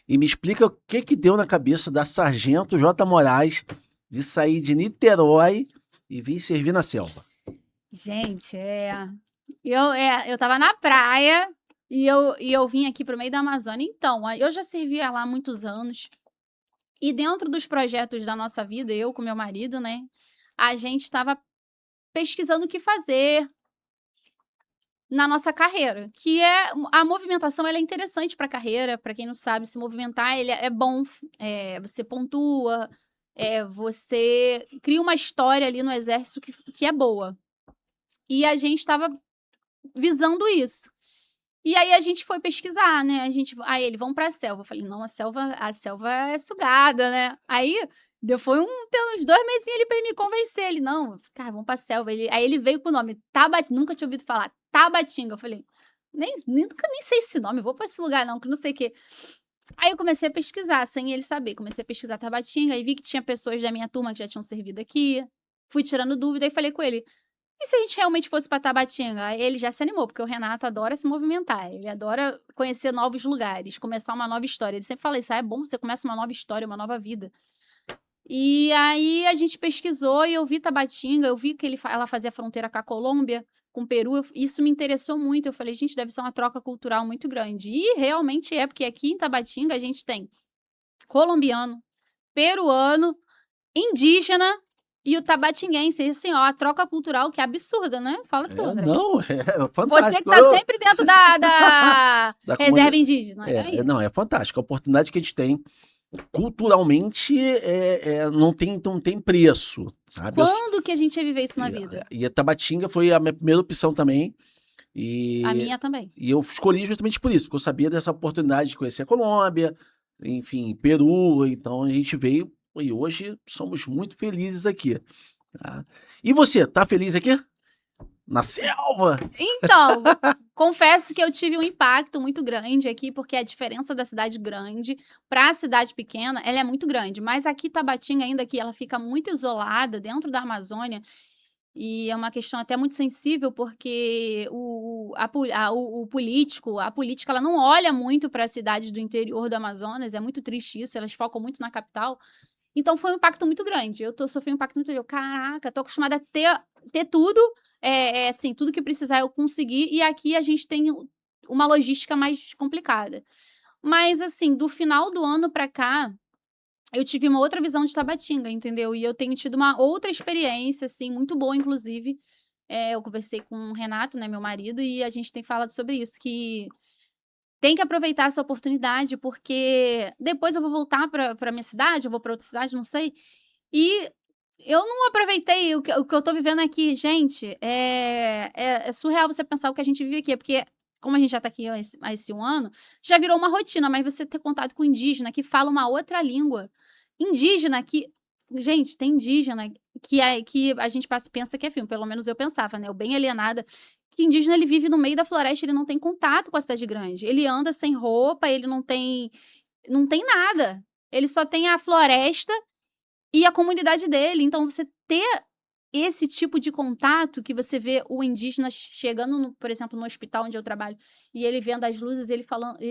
E me explica o que que deu na cabeça da Sargento J. Moraes de sair de Niterói e vir servir na selva. Gente, eu estava na praia e eu vim aqui para o meio da Amazônia. Então, eu já servia lá há muitos anos e dentro dos projetos da nossa vida, eu com meu marido, né, a gente estava pesquisando o que fazer na nossa carreira, que é a movimentação, ela é interessante para a carreira, para quem não sabe, se movimentar ele é bom, você pontua, você cria uma história ali no exército que é boa. E a gente estava visando isso. E aí a gente foi pesquisar, né, aí ele: "Vamos pra selva", eu falei: "Não, a selva é sugada, né". Aí foi tem uns 2 mesinhos ali pra ele me convencer, ele: "Não, cara, vamos pra selva", aí ele veio com o nome nunca tinha ouvido falar, Tabatinga, eu falei: Nunca nem sei esse nome, vou pra esse lugar não, que não sei o quê". Aí eu comecei a pesquisar, sem ele saber, comecei a pesquisar Tabatinga, aí vi que tinha pessoas da minha turma que já tinham servido aqui, fui tirando dúvida e falei com ele: "E se a gente realmente fosse pra Tabatinga?". Aí ele já se animou, porque o Renato adora se movimentar, ele adora conhecer novos lugares, começar uma nova história. Ele sempre fala isso: "Ah, é bom, você começa uma nova história, uma nova vida". E aí a gente pesquisou e eu vi Tabatinga, eu vi que ela fazia fronteira com a Colômbia, com o Peru, isso me interessou muito, eu falei: "Gente, deve ser uma troca cultural muito grande". E realmente é, porque aqui em Tabatinga a gente tem colombiano, peruano, indígena e o tabatinguense. E assim, ó, a troca cultural que é absurda, né? Fala tu, André. Não, é Você que fantástico. tá sempre dentro da Da reserva comunidade. indígena, é aí. Não, é fantástico. A oportunidade que a gente tem culturalmente não tem preço, sabe? Quando que a gente ia viver isso na vida? E a Tabatinga foi a minha primeira opção também. A E, minha também. e eu escolhi justamente por isso, porque eu sabia dessa oportunidade de conhecer a Colômbia, enfim, Peru. Então a gente veio e hoje somos muito felizes aqui. Tá? E você, tá feliz aqui? Na selva? Então, confesso que eu tive um impacto muito grande aqui, porque a diferença da cidade grande para a cidade pequena, ela é muito grande. Mas aqui Tabatinga, ainda que ela fica muito isolada dentro da Amazônia, e é uma questão até muito sensível, porque o político, a política, ela não olha muito para as cidades do interior do Amazonas, é muito triste isso, elas focam muito na capital. Então foi um impacto muito grande. Sofri um impacto muito grande. Caraca, tô acostumada a ter tudo, assim, tudo que precisar eu consegui, e aqui a gente tem uma logística mais complicada. Mas, assim, do final do ano pra cá, eu tive uma outra visão de Tabatinga, entendeu? E eu tenho tido uma outra experiência, assim, muito boa, inclusive. Eu conversei com o Renato, né, meu marido, e a gente tem falado sobre isso, que tem que aproveitar essa oportunidade, porque depois eu vou voltar pra minha cidade, eu vou pra outra cidade, não sei, e eu não aproveitei o que eu tô vivendo aqui. Gente, é surreal você pensar o que a gente vive aqui, porque como a gente já tá aqui há esse 1 ano, já virou uma rotina, mas você ter contato com indígena que fala uma outra língua, indígena que gente, tem indígena que a gente pensa que é filme, pelo menos eu pensava, né, eu bem alienada, que indígena ele vive no meio da floresta, ele não tem contato com a cidade grande, ele anda sem roupa, ele não tem nada, ele só tem a floresta e a comunidade dele. Então você ter esse tipo de contato que você vê o indígena chegando por exemplo, no hospital onde eu trabalho, e ele vendo as luzes, ele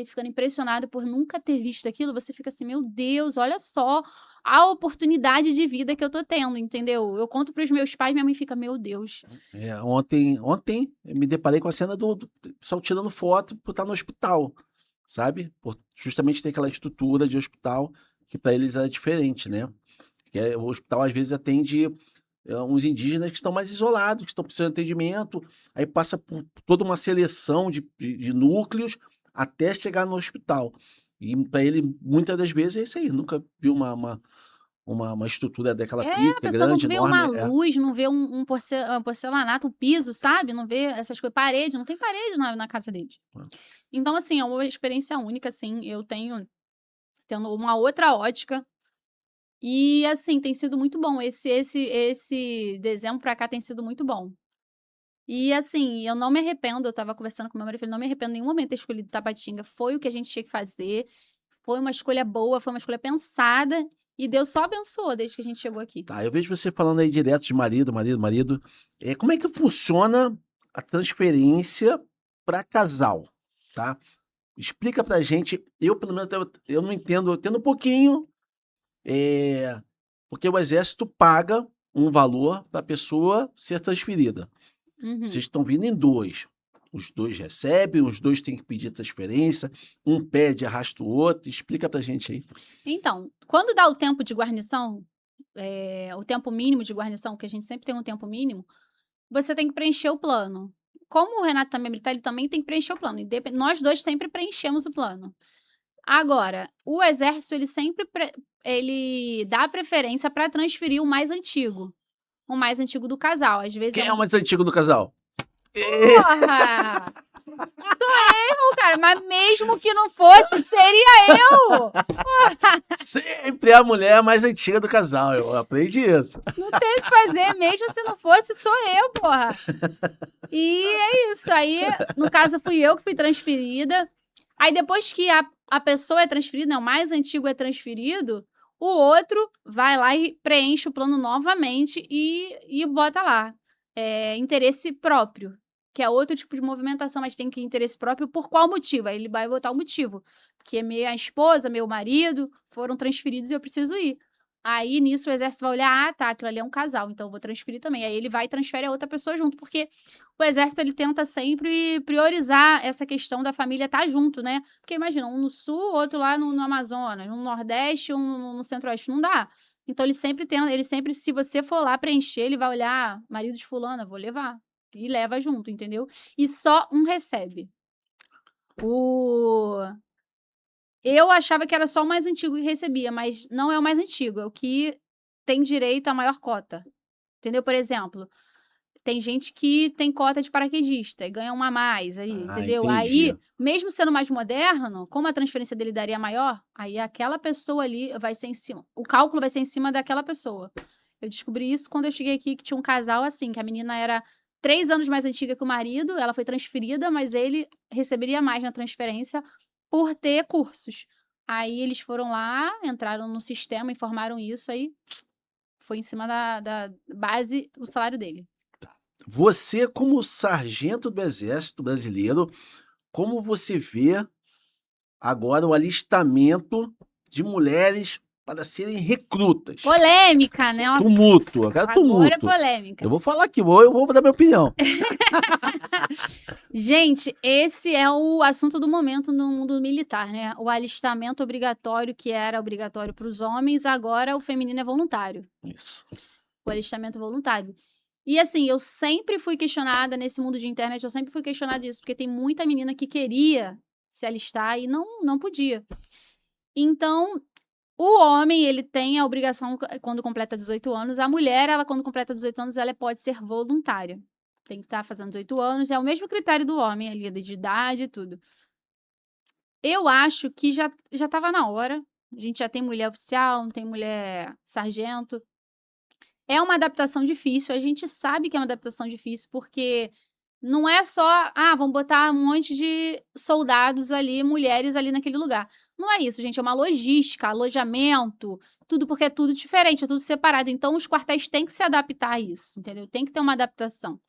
ficando impressionado por nunca ter visto aquilo, você fica assim: "Meu Deus, olha só a oportunidade de vida que eu tô tendo", entendeu? Eu conto para os meus pais, minha mãe fica: "Meu Deus". Ontem eu me deparei com a cena do pessoal tirando foto por estar no hospital, sabe? Por justamente ter aquela estrutura de hospital que para eles é diferente, né? O hospital às vezes atende uns indígenas que estão mais isolados, que estão precisando de atendimento, aí passa por toda uma seleção de núcleos até chegar no hospital. E para ele, muitas das vezes, é isso aí, nunca viu uma estrutura daquela A física, pessoa não grande, vê enorme. uma luz, não vê um porcelanato, um piso, sabe, não vê essas coisas, parede, não tem parede na casa deles. Então, assim, é uma experiência única, assim, eu tendo uma outra ótica. E, assim, tem sido muito bom. Esse dezembro pra cá tem sido muito bom. E, assim, eu não me arrependo, eu estava conversando com meu marido, eu falei: "Não me arrependo em nenhum momento de ter escolhido Tabatinga, foi o que a gente tinha que fazer, foi uma escolha boa, foi uma escolha pensada, e Deus só abençoou desde que a gente chegou aqui". Tá, eu vejo você falando aí direto de marido. Como é que funciona a transferência para casal, tá? Explica pra gente, eu pelo menos eu não entendo, eu entendo um pouquinho, porque o exército paga um valor para a pessoa ser transferida. Uhum. Vocês estão vindo em 2. Os 2 recebem, os 2 têm que pedir transferência, um pede, arrasta o outro. Explica pra gente aí. Então, quando dá o tempo de guarnição, o tempo mínimo de guarnição, que a gente sempre tem um tempo mínimo, você tem que preencher o plano. Como o Renato também é militar, ele também tem que preencher o plano. Nós 2 sempre preenchemos o plano. Agora, o exército ele dá preferência para transferir o mais antigo do casal. Às vezes Quem é o mais antigo do casal? Porra! Sou eu, cara, mas mesmo que não fosse, seria eu! Sempre é a mulher mais antiga do casal, eu aprendi isso. Não tem o que fazer, mesmo se não fosse, sou eu, porra! E é isso, aí, no caso, fui eu que fui transferida. Aí depois que a pessoa é transferida, né, o mais antigo é transferido, o outro vai lá e preenche o plano novamente e bota lá, interesse próprio, que é outro tipo de movimentação, mas tem que interesse próprio por qual motivo? Aí ele vai botar o motivo, porque minha esposa, meu marido foram transferidos e eu preciso ir. Aí nisso o exército vai olhar, ah, tá, aquilo ali é um casal, então eu vou transferir também. Aí ele vai e transfere a outra pessoa junto, porque o exército ele tenta sempre priorizar essa questão da família estar junto, né? Porque imagina, um no sul, outro lá no Amazonas, um no Nordeste, um no Centro-Oeste, não dá. Então ele sempre, se você for lá preencher, ele vai olhar, ah, marido de fulana, vou levar. E leva junto, entendeu? E só um recebe. O... Eu achava que era só o mais antigo que recebia, mas não é o mais antigo, é o que tem direito à maior cota. Entendeu? Por exemplo, tem gente que tem cota de paraquedista e ganha uma a mais aí, Ah, entendeu? entendi. Aí, mesmo sendo mais moderno, como a transferência dele daria maior, aí aquela pessoa ali vai ser em cima. O cálculo vai ser em cima daquela pessoa. Eu descobri isso quando eu cheguei aqui, que tinha um casal assim, que a menina era 3 anos mais antiga que o marido, ela foi transferida, mas ele receberia mais na transferência por ter cursos. Aí eles foram lá, entraram no sistema, informaram isso, aí foi em cima da base o salário dele. Você, como sargento do Exército Brasileiro, como você vê agora o alistamento de mulheres para serem recrutas? Polêmica, né? Tumulto, eu quero Agora é tumulto. polêmica. Eu vou falar aqui, eu vou dar minha opinião. Gente, esse é o assunto do momento no mundo militar, né? O alistamento obrigatório, que era obrigatório para os homens, agora o feminino é voluntário. Isso. O alistamento voluntário. E assim, eu sempre fui questionada nesse mundo de internet, eu sempre fui questionada disso, porque tem muita menina que queria se alistar e não podia. Então, o homem, ele tem a obrigação quando completa 18 anos, a mulher, ela quando completa 18 anos, ela pode ser voluntária. Tem que estar fazendo 18 anos, é o mesmo critério do homem ali, de idade e tudo. Eu acho que já estava na hora, a gente já tem mulher oficial, não tem mulher sargento. É uma adaptação difícil, a gente sabe que é uma adaptação difícil, porque não é só, ah, vamos botar um monte de soldados ali, mulheres ali naquele lugar. Não é isso, gente, é uma logística, alojamento, tudo, porque é tudo diferente, é tudo separado. Então, os quartéis têm que se adaptar a isso, entendeu? Tem que ter uma adaptação.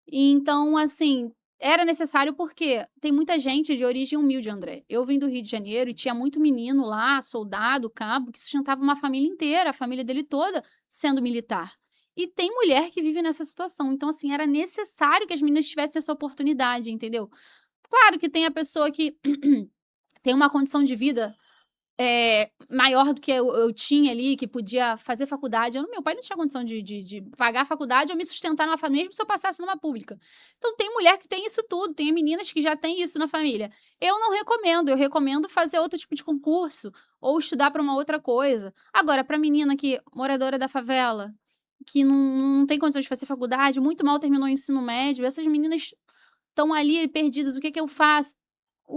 Então, assim, era necessário porque tem muita gente de origem humilde, André. Eu vim do Rio de Janeiro e tinha muito menino lá, soldado, cabo, que sustentava uma família inteira, a família dele toda sendo militar. E tem mulher que vive nessa situação. Então, assim, era necessário que as meninas tivessem essa oportunidade, entendeu? Claro que tem a pessoa que tem uma condição de vida maior do que eu tinha ali, que podia fazer faculdade. Meu pai não tinha condição de pagar a faculdade ou me sustentar numa família, mesmo se eu passasse numa pública. Então, tem mulher que tem isso tudo, tem meninas que já têm isso na família. Eu não recomendo, eu recomendo fazer outro tipo de concurso ou estudar para uma outra coisa. Agora, para menina que moradora da favela, que não tem condição de fazer faculdade, muito mal terminou o ensino médio, essas meninas estão ali perdidas, o que eu faço?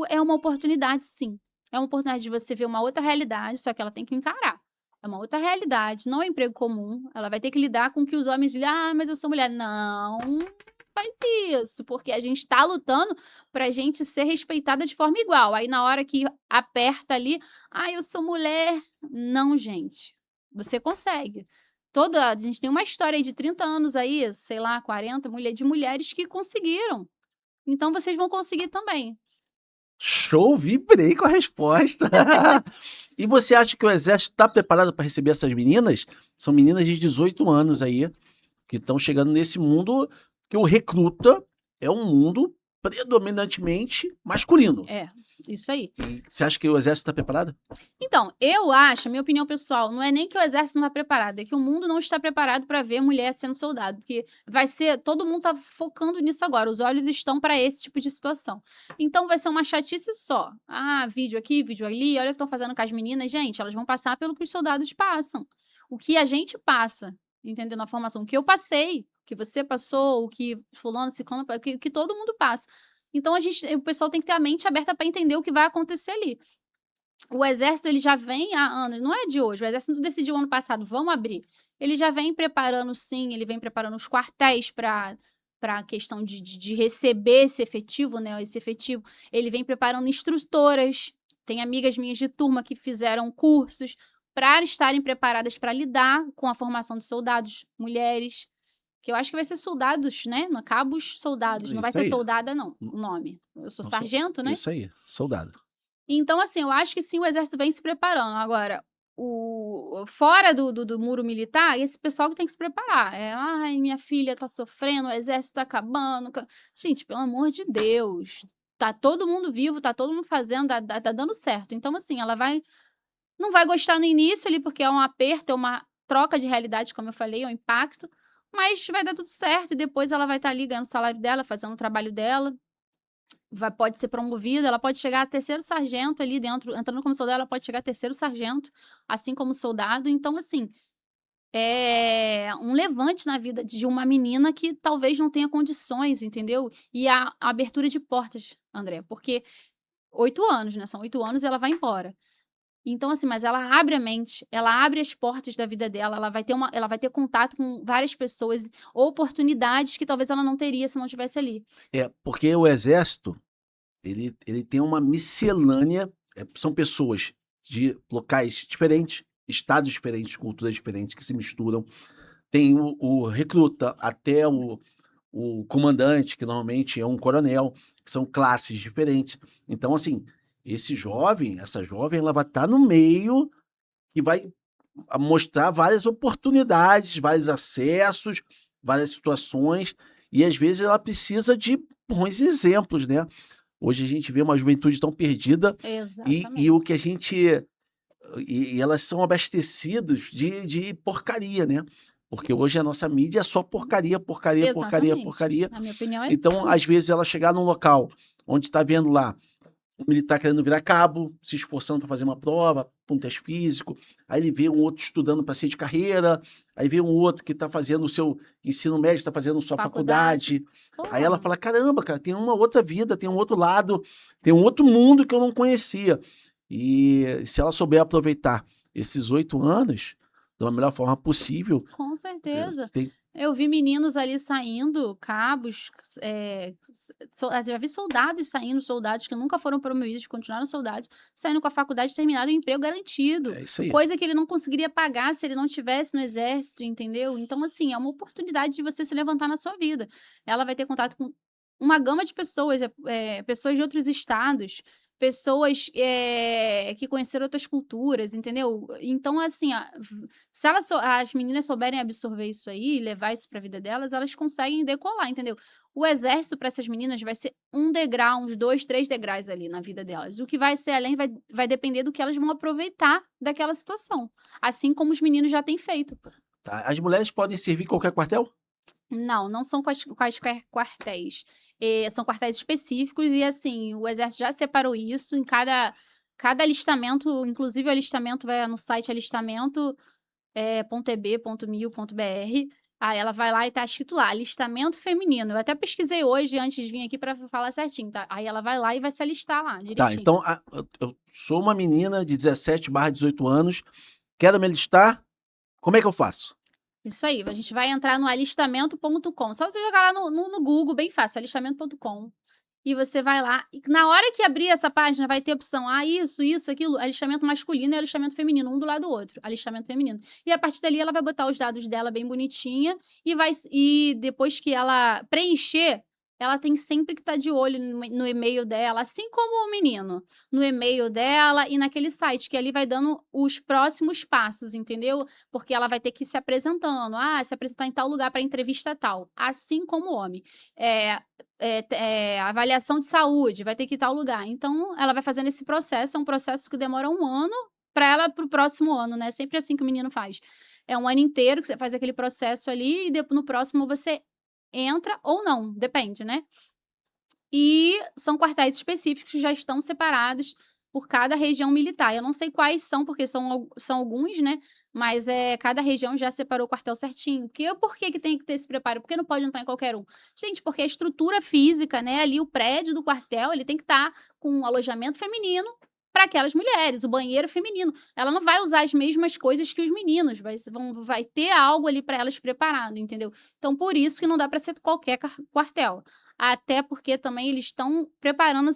É uma oportunidade, sim. É uma oportunidade de você ver uma outra realidade, só que ela tem que encarar. É uma outra realidade, não é emprego comum. Ela vai ter que lidar com que os homens dizem: "Ah, mas eu sou mulher". Não faz isso, porque a gente está lutando pra gente ser respeitada de forma igual. Aí na hora que aperta ali: "Ah, eu sou mulher". Não, gente. Você consegue. A gente tem uma história aí de 30 anos aí, sei lá, 40, de mulheres que conseguiram. Então vocês vão conseguir também. Show, vibrei com a resposta. E você acha que o exército está preparado para receber essas meninas? São meninas de 18 anos aí, que estão chegando nesse mundo que o recruta é um mundo predominantemente masculino. É, isso aí. E você acha que o exército está preparado? Então, eu acho, minha opinião pessoal, não é nem que o exército não está preparado, é que o mundo não está preparado para ver mulher sendo soldado, porque vai ser, todo mundo tá focando nisso agora, os olhos estão para esse tipo de situação. Então vai ser uma chatice só. Ah, vídeo aqui, vídeo ali, olha o que estão fazendo com as meninas, gente, elas vão passar pelo que os soldados passam. O que a gente passa, entendeu? Na formação, o que eu passei, o que você passou, o que fulano, ciclano, o que todo mundo passa. Então o pessoal tem que ter a mente aberta para entender o que vai acontecer ali. O exército, ele já vem há anos, não é de hoje, o exército não decidiu ano passado, vamos abrir. Ele já vem preparando, sim, ele vem preparando os quartéis para a questão de receber esse efetivo, né, esse efetivo. Ele vem preparando instrutoras, tem amigas minhas de turma que fizeram cursos para estarem preparadas para lidar com a formação de soldados, mulheres, que eu acho que vai ser soldados, né, no cabos soldados, não vai Isso ser aí. soldada não, o nome. Eu sou Não, sargento, né? isso aí, soldado. Então, assim, eu acho que sim, o exército vem se preparando. Agora, fora do muro militar, esse pessoal que tem que se preparar. É, ai, minha filha tá sofrendo, o exército tá acabando. Gente, pelo amor de Deus. Tá todo mundo vivo, tá todo mundo fazendo, tá dando certo. Então, assim, ela não vai gostar no início ali, porque é um aperto, é uma troca de realidade, como eu falei, é um impacto. Mas vai dar tudo certo e depois ela vai estar ali ganhando o salário dela, fazendo o trabalho dela. Pode ser promovida, ela pode chegar a terceiro sargento ali dentro, entrando como soldado, ela pode chegar a terceiro sargento, assim como soldado. Então, assim, é um levante na vida de uma menina que talvez não tenha condições, entendeu? E a abertura de portas, André, porque 8 anos, né? São 8 anos e ela vai embora. Então, assim, mas ela abre a mente, ela abre as portas da vida dela, ela vai ter contato com várias pessoas, oportunidades que talvez ela não teria se não estivesse ali. É, porque o exército, ele tem uma miscelânea, são pessoas de locais diferentes, estados diferentes, culturas diferentes que se misturam. Tem o recruta até o comandante, que normalmente é um coronel, que são classes diferentes. Então, assim, essa jovem, ela vai estar no meio e vai mostrar várias oportunidades, vários acessos, várias situações, e às vezes ela precisa de bons exemplos, né? Hoje a gente vê uma juventude tão perdida e o Exatamente. que a gente e elas são abastecidos de porcaria, né? Porque hoje a nossa mídia é só porcaria, porcaria, porcaria, Exatamente. porcaria. A minha opinião é Então, essa. às vezes, ela chegar num local onde está vendo lá um militar querendo virar cabo, se esforçando para fazer uma prova, para um teste físico. Aí ele vê um outro estudando para ser de carreira. Aí vê um outro que está fazendo o seu ensino médio, está fazendo sua Faculdade. faculdade. Aí ela Porra, fala: caramba, cara, tem uma outra vida, tem um outro lado, tem um outro mundo que eu não conhecia. E se ela souber aproveitar esses 8 anos da melhor forma possível, com certeza. tem. Eu vi meninos ali saindo, cabos, já vi soldados saindo, soldados que nunca foram promovidos, continuaram soldados, saindo com a faculdade terminada e um emprego garantido, É isso aí. coisa que ele não conseguiria pagar se ele não tivesse no exército, entendeu? Então, assim, é uma oportunidade de você se levantar na sua vida. Ela vai ter contato com uma gama de pessoas, pessoas de outros estados, pessoas que conheceram outras culturas, entendeu? Então, assim, se as meninas souberem absorver isso aí e levar isso para a vida delas, elas conseguem decolar, entendeu? O exército para essas meninas vai ser um degrau, uns 2, 3 degraus ali na vida delas. O que vai ser além vai depender do que elas vão aproveitar daquela situação, assim como os meninos já têm feito. Tá? As mulheres podem servir em qualquer quartel? Não, não são quaisquer quartéis. São quartéis específicos e, assim, o exército já separou isso em cada alistamento, inclusive o alistamento vai no site alistamento, .eb.mil.br, aí ela vai lá e tá escrito lá, alistamento feminino. Eu até pesquisei hoje antes de vir aqui pra falar certinho, tá? Aí ela vai lá e vai se alistar lá, Tá, direitinho. então eu sou uma menina de 17/18 anos, quero me alistar, como é que eu faço? Isso aí, a gente vai entrar no alistamento.com. Só você jogar lá no Google, bem fácil, alistamento.com. E você vai lá, e na hora que abrir essa página, vai ter opção, isso, aquilo, alistamento masculino e alistamento feminino, um do lado do outro, alistamento feminino. E a partir dali, ela vai botar os dados dela bem bonitinha, e depois que ela preencher, ela tem sempre que estar de olho no e-mail dela, assim como o menino, no e-mail dela e naquele site, que ali vai dando os próximos passos, entendeu? Porque ela vai ter que ir se apresentando, se apresentar em tal lugar para entrevista tal, assim como o homem. Eh avaliação de saúde, vai ter que ir tal lugar. Então, ela vai fazendo esse processo, é um processo que demora 1 ano para ela para o próximo ano, né, sempre assim que o menino faz. É 1 ano inteiro que você faz aquele processo ali e no próximo você entra ou não, depende, né. E são quartéis específicos que já estão separados por cada região militar. Eu não sei quais são, porque são alguns, né, mas, cada região já separou o quartel certinho. Por que que tem que ter esse preparo? Por que não pode entrar em qualquer um? Gente, porque a estrutura física, né, ali o prédio do quartel, ele tem que estar com um alojamento feminino para aquelas mulheres, o banheiro feminino. Ela não vai usar as mesmas coisas que os meninos, vai ter algo ali para elas preparado, entendeu? Então por isso que não dá para ser qualquer quartel. Até porque também eles estão preparando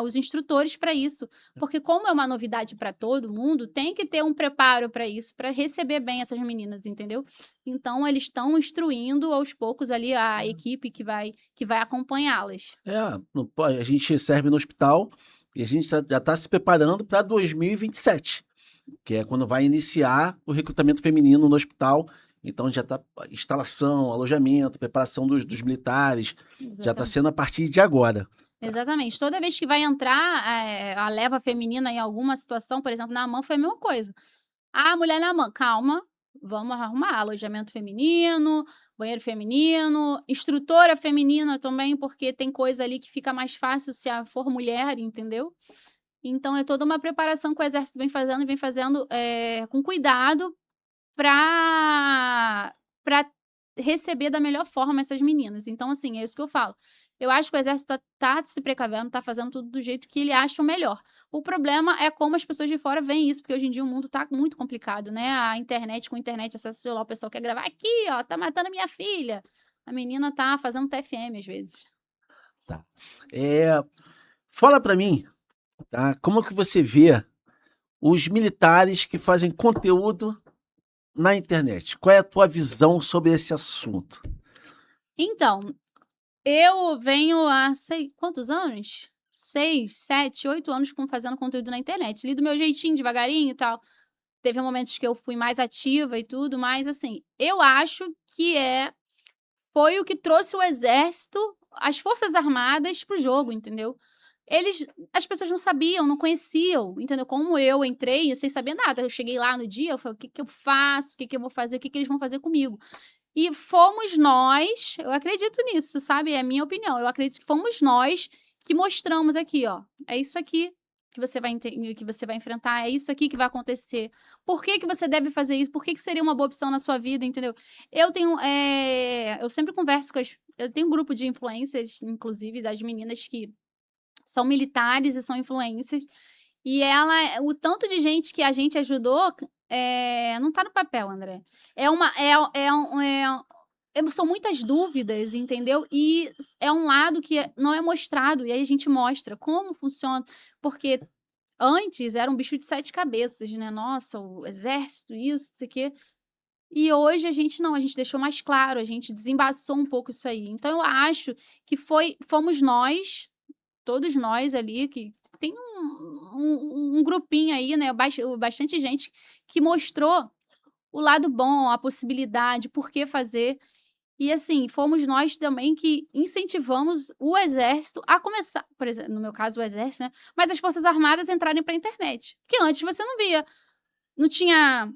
os instrutores para isso, porque como é uma novidade para todo mundo, tem que ter um preparo para isso, para receber bem essas meninas, entendeu. Então eles estão instruindo aos poucos ali a equipe que vai acompanhá-las. A gente serve no hospital e a gente já está se preparando para 2027, que é quando vai iniciar o recrutamento feminino no hospital. Então já está instalação, alojamento, preparação dos militares, já está Exatamente. sendo a partir de agora. Exatamente. Toda vez que vai entrar, a leva feminina em alguma situação, por exemplo, na AMAN foi a mesma coisa. Mulher na AMAN, calma, vamos arrumar alojamento feminino, banheiro feminino, instrutora feminina também, porque tem coisa ali que fica mais fácil se for mulher, entendeu? Então é toda uma preparação que o exército vem fazendo, com cuidado para receber da melhor forma essas meninas. Então, assim, é isso que eu falo. Eu acho que o exército tá se precavendo, tá fazendo tudo do jeito que ele acha o melhor. O problema é como as pessoas de fora veem isso, porque hoje em dia o mundo tá muito complicado, né, com internet, acesso ao celular, o pessoal quer gravar: "Aqui, ó, tá matando a minha filha". A menina tá fazendo TFM às vezes. Tá. Fala para mim, tá, como que você vê os militares que fazem conteúdo na internet? Qual é a tua visão sobre esse assunto? Então, eu venho há sei quantos anos? 6, 7, 8 anos fazendo conteúdo na internet, ali do meu jeitinho, devagarinho e tal. Teve momentos que eu fui mais ativa e tudo, mas assim, eu acho que foi o que trouxe o exército, as forças armadas para o jogo, entendeu. As pessoas não sabiam, não conheciam, entendeu. Como eu entrei, sem saber nada, eu cheguei lá no dia, eu falei: "O que que eu faço? O que que eu vou fazer? O que que eles vão fazer comigo?". E fomos nós, eu acredito nisso, sabe, é a minha opinião, eu acredito que fomos nós que mostramos aqui: "Ó, é isso aqui que você vai enfrentar, é isso aqui que vai acontecer. Por que que você deve fazer isso? Por que que seria uma boa opção na sua vida", entendeu. Eu sempre converso eu tenho um grupo de influencers, inclusive, das meninas que são militares e são influencers, e o tanto de gente que a gente ajudou, não tá no papel, André. É uma é um são muitas dúvidas, entendeu? E é um lado que não é mostrado, e aí a gente mostra como funciona, porque antes era um bicho de 7 cabeças, né, nossa, o exército, isso, não sei o quê. E hoje a gente não, a gente deixou mais claro, a gente desembaçou um pouco isso aí. Então eu acho que fomos nós, todos nós ali, que tem um grupinho aí, né, bastante gente que mostrou o lado bom, a possibilidade, por que fazer. E assim, fomos nós também que incentivamos o exército a começar, por exemplo, no meu caso o exército, né, mas as forças armadas entrarem para a internet, que antes você não via. Não tinha,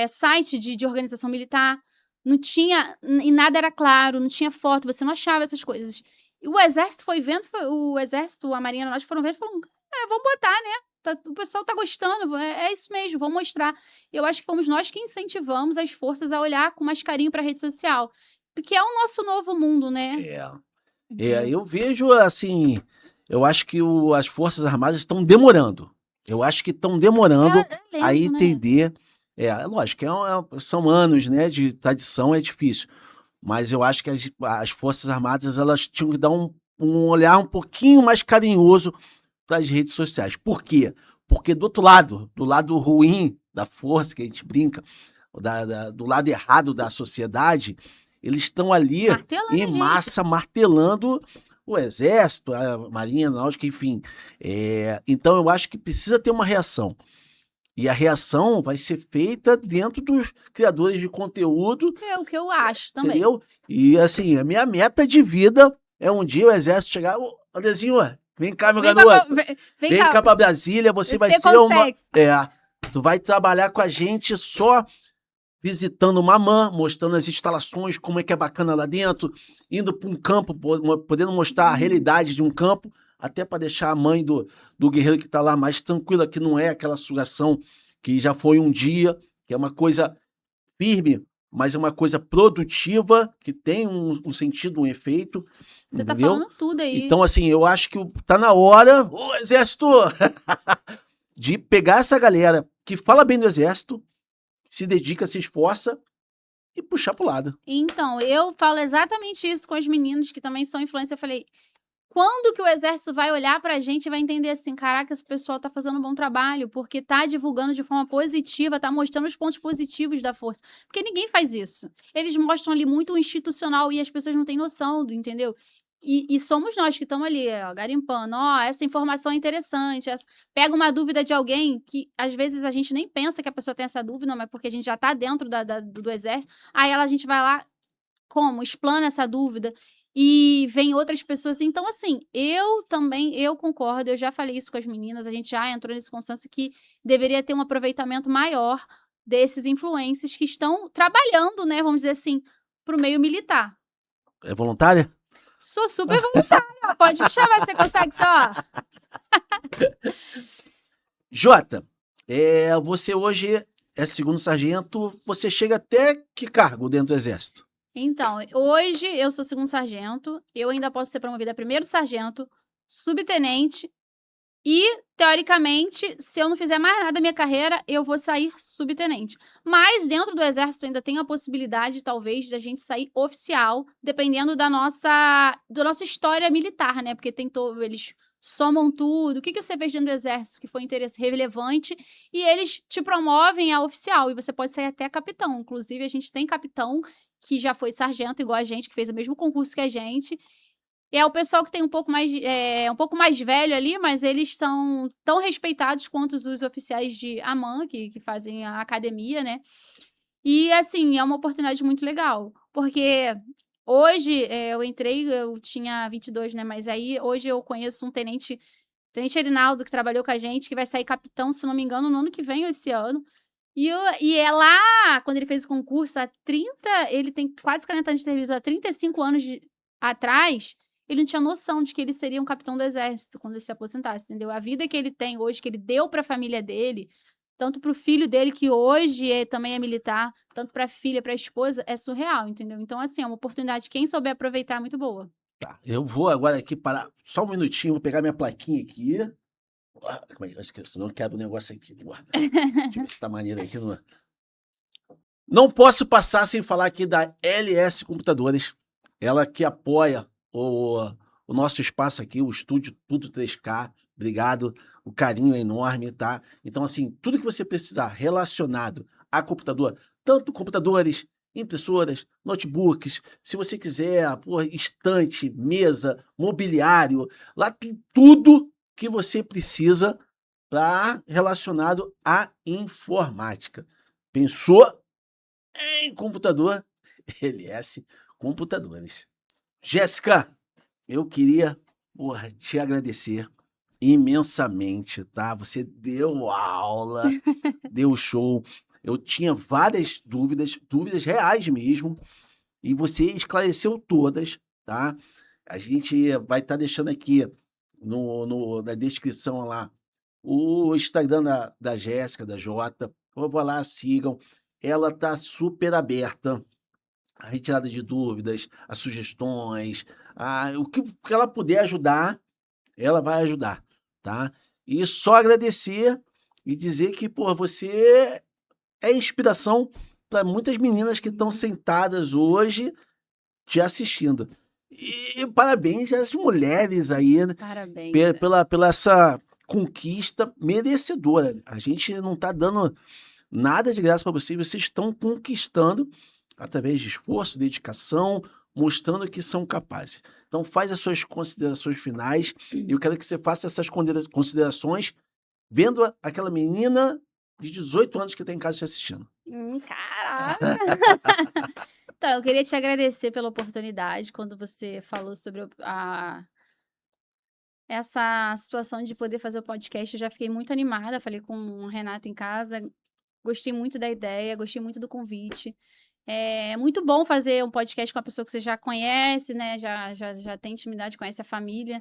site de organização militar, não tinha e nada era claro, não tinha foto, você não achava essas coisas. E o exército foi vendo, o exército, a marinha nós foram vendo e falaram: vamos botar, né, o pessoal tá gostando, é isso mesmo, vamos mostrar". Eu acho que fomos nós que incentivamos as forças a olhar com mais carinho para a rede social, porque é o nosso novo mundo, né, É. entendeu. Eu vejo assim, eu acho que as Forças Armadas estão demorando. Eu acho que estão demorando É a lento, né. entender. Lógico, são anos, né, de tradição, é difícil. Mas eu acho que as Forças Armadas elas tinham que dar um olhar um pouquinho mais carinhoso para as redes sociais. Por quê? Porque do lado ruim da força, que a gente brinca, do lado errado da sociedade, eles estão ali Martelando a em gente. massa, martelando o exército, a marinha, a náutica, enfim. Então eu acho que precisa ter uma reação. E a reação vai ser feita dentro dos criadores de conteúdo, É o que eu acho também. entendeu? E assim, a minha meta de vida é um dia o exército chegar, ô, Andrezinho, vem cá, meu Vem garoto. vem Vem cá pra Brasília, você vai ser uma. consegue. Tu vai trabalhar com a gente só visitando uma Mamã, mostrando as instalações, como é que é bacana lá dentro, indo para um campo, podendo mostrar a realidade de um campo, até para deixar a mãe do guerreiro que está lá mais tranquila, que não é aquela sugação que já foi um dia, que é uma coisa firme, mas é uma coisa produtiva, que tem um sentido, um efeito, Você tá entendeu? falando tudo aí. Então, assim, eu acho que tá na hora, ô exército, de pegar essa galera que fala bem do exército, se dedica, se esforça e puxar pro lado. Então, eu falo exatamente isso com as meninas que também são influencers. Eu falei, quando que o exército vai olhar pra gente e vai entender assim, caraca, esse pessoal tá fazendo um bom trabalho, porque tá divulgando de forma positiva, tá mostrando os pontos positivos da força. Porque ninguém faz isso. Eles mostram ali muito o institucional e as pessoas não têm noção do, entendeu? E somos nós que estamos ali, ó, garimpando. Ó, essa informação é interessante. Pega uma dúvida de alguém que, às vezes, a gente nem pensa que a pessoa tem essa dúvida, mas porque a gente já tá dentro do exército. Aí a gente vai lá, explana essa dúvida e vem outras pessoas. Então, assim, eu concordo, eu já falei isso com as meninas, a gente já entrou nesse consenso que deveria ter um aproveitamento maior desses influencers que estão trabalhando, né, vamos dizer assim, pro meio militar. É voluntária? Sou super voluntária, pode me chamar, você consegue só? Jota, você hoje é segundo sargento, você chega até que cargo dentro do exército? Então, hoje eu sou segundo sargento, eu ainda posso ser promovida a primeiro sargento, subtenente e, teoricamente, se eu não fizer mais nada da minha carreira, eu vou sair subtenente. Mas dentro do exército ainda tem a possibilidade, talvez, da gente sair oficial, dependendo da nossa história militar, né? Porque eles somam tudo. O que você fez dentro do exército que foi relevante e eles te promovem a oficial e você pode sair até capitão. Inclusive, a gente tem capitão que já foi sargento igual a gente, que fez o mesmo concurso que a gente. E é o pessoal que tem um pouco mais velho ali, mas eles são tão respeitados quanto os oficiais de AMAN, que fazem a academia, né? E, assim, é uma oportunidade muito legal, porque hoje eu tinha 22, né? Mas aí hoje eu conheço um tenente Erinaldo, que trabalhou com a gente, que vai sair capitão, se não me engano, no ano que vem ou esse ano. E é lá, quando ele fez o concurso, ele tem quase 40 anos de serviço, há 35 anos atrás, ele não tinha noção de que ele seria um capitão do exército quando ele se aposentasse, entendeu? A vida que ele tem hoje, que ele deu para a família dele, tanto para o filho dele, que hoje também é militar, tanto para a filha, para a esposa, é surreal, entendeu? Então, assim, é uma oportunidade, quem souber aproveitar, é muito boa. Tá, eu vou agora aqui parar só um minutinho, vou pegar minha plaquinha aqui. Senão eu quebro o negócio aqui. Deixa eu ver se tá maneiro aqui. Não posso passar sem falar aqui da LS Computadores, ela que apoia o nosso espaço aqui, o estúdio Tudo 3K. Obrigado, o carinho é enorme, tá? Então, assim, tudo que você precisar relacionado a computador, tanto computadores, impressoras, notebooks, se você quiser, estante, mesa, mobiliário, lá tem tudo que você precisa relacionado à informática. Pensou em computador? LS Computadores. Jéssica, eu queria, te agradecer imensamente, tá? Você deu aula, deu show. Eu tinha várias dúvidas reais mesmo, e você esclareceu todas, tá? A gente vai estar deixando aqui na descrição lá o Instagram da Jéssica, da Jota. Vão lá, sigam. Ela tá super aberta a retirada de dúvidas, as sugestões, o que ela puder ajudar, ela vai ajudar, tá? E só agradecer e dizer que, você é inspiração para muitas meninas que estão sentadas hoje te assistindo. E parabéns às mulheres aí, né, Parabéns. pela essa conquista merecedora. A gente não está dando nada de graça para vocês estão conquistando através de esforço, dedicação, mostrando que são capazes. Então faz as suas considerações finais e eu quero que você faça essas considerações vendo aquela menina de 18 anos que está em casa te assistindo. Caraca! Então, eu queria te agradecer pela oportunidade, quando você falou sobre essa situação de poder fazer o podcast, eu já fiquei muito animada, falei com o Renato em casa, gostei muito da ideia, gostei muito do convite. É muito bom fazer um podcast com uma pessoa que você já conhece, né, já tem intimidade, conhece a família.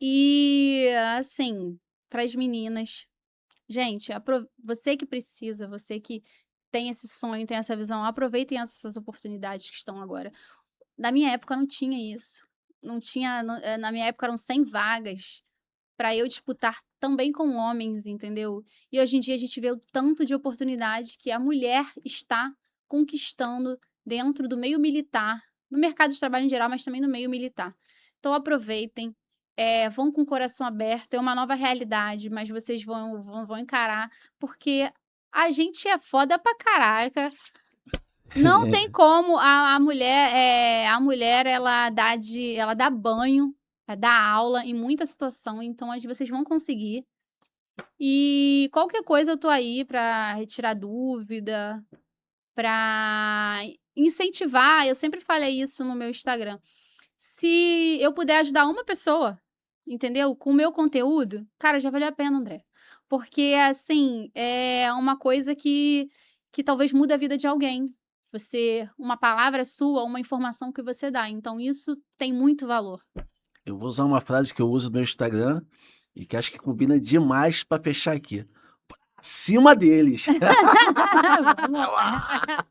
E, assim, para as meninas, gente, você que precisa, você que tem esse sonho, tem essa visão, aproveitem essas oportunidades que estão agora. Na minha época não tinha isso. Não tinha, na minha época eram 100 vagas para eu disputar também com homens, entendeu? E hoje em dia a gente vê o tanto de oportunidade que a mulher está conquistando dentro do meio militar, no mercado de trabalho em geral, mas também no meio militar. Então aproveitem, vão com o coração aberto, é uma nova realidade, mas vocês vão encarar, porque a gente é foda pra caraca. Não tem como a mulher ela dá banho, dá aula em muita situação, então vocês vão conseguir. E qualquer coisa eu tô aí pra retirar dúvida, pra incentivar, eu sempre falei isso no meu Instagram. Se eu puder ajudar uma pessoa, entendeu? Com o meu conteúdo, cara, já valeu a pena, André. Porque, assim, é uma coisa que talvez mude a vida de alguém. Uma palavra sua, uma informação que você dá. Então, isso tem muito valor. Eu vou usar uma frase que eu uso no meu Instagram e que acho que combina demais para fechar aqui. Acima deles. Vamos lá.